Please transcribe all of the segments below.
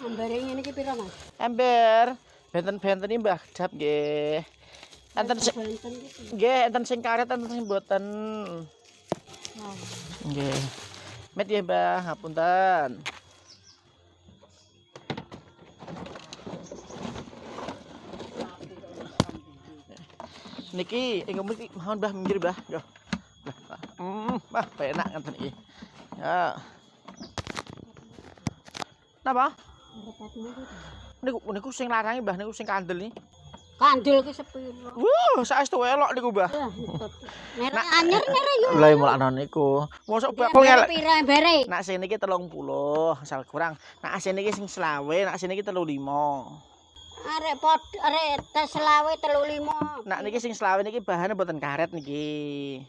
Ambare ngene iki pira, Mas? Ember benten-benten iki Mbah Dap nggih. Enten sing nggih, enten sing karet, enten sing mboten. Nggih. Met ya, Mbah, ngapunten. Niki engko mriki mohon Mbah minggir, Mbah. Yo. Mbah, penak ngeten iki. Ya. Napa? Niku sing larangi Mbah, niku sing kandel iki. Kandel ki sepiro? Saestu elok niku, Mbah. Merek anyar mere yo. Lah mulakno niku. Mosok bakul elek. Pira embere? Nak sing niki 30, asal kurang. Nak sing niki sing 20, nak sing niki 35. Arek tes selawe 35. Nak niki sing 20 niki bahane mboten karet niki.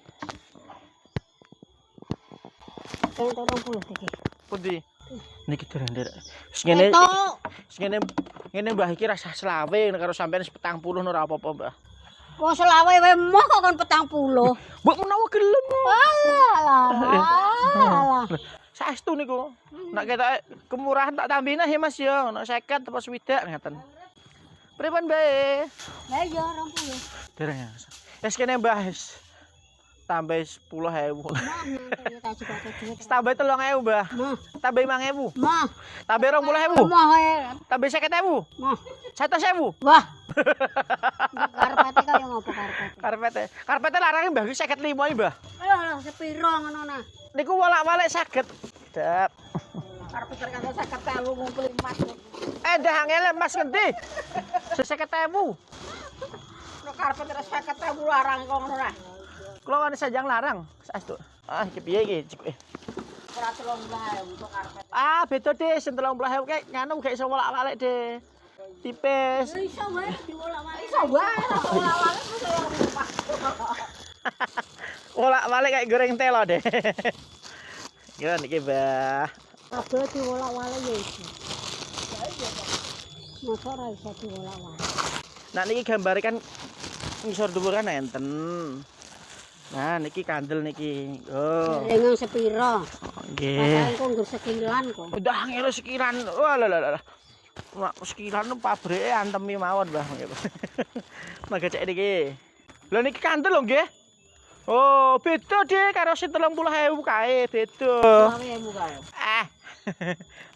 Kang 30 iki. Pundi? Niki dereng-dereng. Wis ngene. Ngene Mbah iki rasa 20 karo sampean 40 ora apa-apa, Mbah. Wong selawe wae moh kok kon 40. Mbok menawa gelem. Alah. Saestu niku. Nak ketok kemurahan tak tambina ya Mas ya, ono 50 apa 60 ngaten. Pripun bae? Lah ya 20. Dereng ya. Wis kene Mbah tambah 10.000. Tambah 3.000 Mbah. Tambah 5.000. Mah. Tambah 20.000. Mah wae. Tambah 50.000. Mah. 100.000. Wah. Karpete kaya ngopo karpete? Karpete larange Mbah 55 iki Mbah. Alah sepiro ngono nah. Niku wolak-walik saged. Dap. Karpete kanggo 50.000 ngumpul emas. Dah angel Mas ngendi? 50.000. Nek karpete 50.000 larang kok ngono nah. Kula wani sajang larang saestu. Iki piye iki? Ora 30.000 kok karpete. Beda deh, sing 30.000 kae nganu gak iso wolak-walik deh. Tipis. Iso wae diwolak-walik. Iso wae wolak-walik terus saya lupa. Wolak-walik kayak goreng telo deh. Yo niki, Mbah. Kabeh diwolak-walik ya iso. Mosok ora iso diwolak-walik. Nah niki gambare kan ngisor dhuwur kan enten. Nah niki kandel niki. Oh. Rengang sepiro? Nggih. Pasae kok nggur sekilan kok. Udah angel sekiran. Walah. Mak sekiran pabrike antemi mawon, Mbah. Mangga cek niki. Lha niki kandel lho nggih. Oh, beda deh karo sing 30.000 kae, beda. 20.000 kae.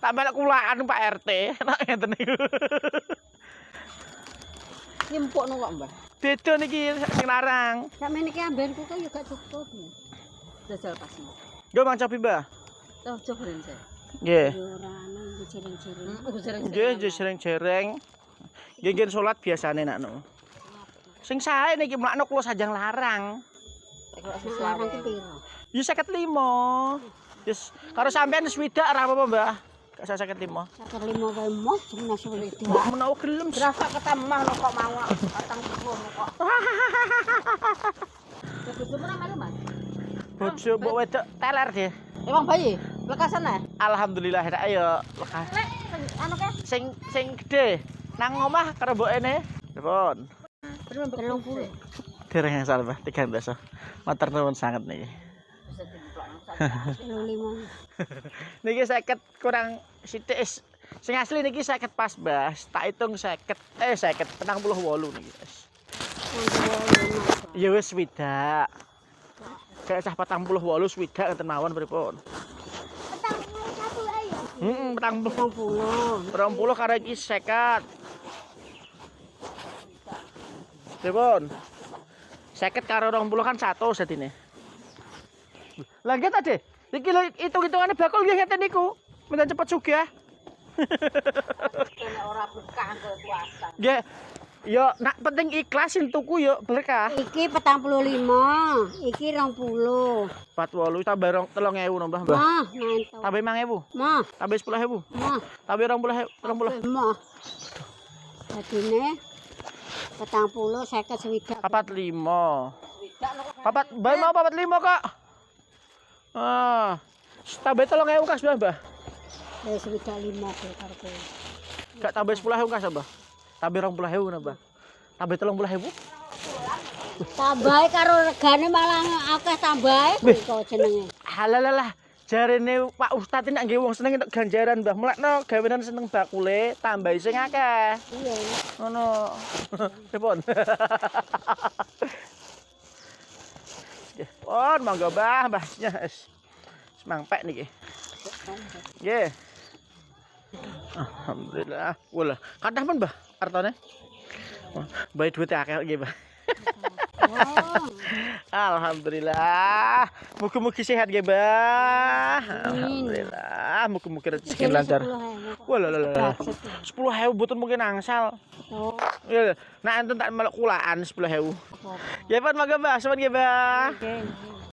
Tak melok kulaan Pak RT, nek ngeten niku. Nyempukno kok, Mbah. Beda niki sing larang. Sampe niki ambenku kok yo gak cukup. Jajal pas. Yo Mang Cobi, Mbah. Toh jebren saya. Nggih. Yo ora ana jereng-jereng. Nggih, jereng-jereng. Nggih salat biasane nakno. Sing sae niki mlakno kula sajang larang. Larang ki piro? Yo 55. Wis karo sampean swidak ora apa-apa, Mbah. Gak 55. 55 wae moh jenenge sulit. Mbok menawa gelem. Rasa ketemah lho kok mau patang puluh kok. Bojo ora melu, Mas. Bojo mbok wedok teler deh. Emang bayi, lekasan ya? Alhamdulillah nek ayo lekas. Anu ke? Sing gede nang omah karo mbokene. Pripun? 30. Dereng asal Mbah 13. Matur nuwun sanget niki. 35. Niki 50 kurang sithik sing asli niki 50 pas, Mbah. Tak hitung 50 48 niki, Mas. Ya wis swidak. Kayak cah 48 swidak ngeten mawon pripun? 41 ayo. 20 karo iki 50. Pripun? 50 karo 20 kan 100 jadine. Lah nggih ta, Dik? Iki lho hitung-hitungane bakul nggih ngeten niku. Minta cepet sugih. Nek ora berkah kanggo puasa. Nggih. Yo nak penting ikhlas sing tuku yo berkah. Iki 45, iki 20. 48 tambah 3.000 nambah, Mbah. Mah, mantap. Tambah 5.000. Mah, Tambah 10.000. mah, Tambah 20.000. mah. Dadine 40, 50 swidak. 45. Mbah mau 45 kok. Tambah 3.000 kas, Mbah. Wis swidak 5 karo kowe. Gak tambah 10.000 kas, Mbah. Tambah 20.000 nambah. Tambah 30.000. Tambahe karo regane malah akeh tambahe kok jenenge. Halalah. Jarene Pak Ustadz nek nggih wong seneng entuk ganjaran Mbah. Mulakno gawenan seneng bakule tambahi sing akeh. Iya. Ngono. Pripun? Pun monggo Mbah, Mbahnya wis mangpek niki. Nggih. Alhamdulillah. Wala, kathah pun Mbah artane. Mbah duit akeh nggih Mbah. Alhamdulillah. Mugi-mugi sehat nggih Mbah. Alhamdulillah. Mugi-mugi rezeki lancar. Walah. 10.000 mboten mungkin angsal. Oh. Ya, nek enten tak melok kulaan 10.000. Ya pun monggo Mbah, sampeyan nggih Mbah. Oke.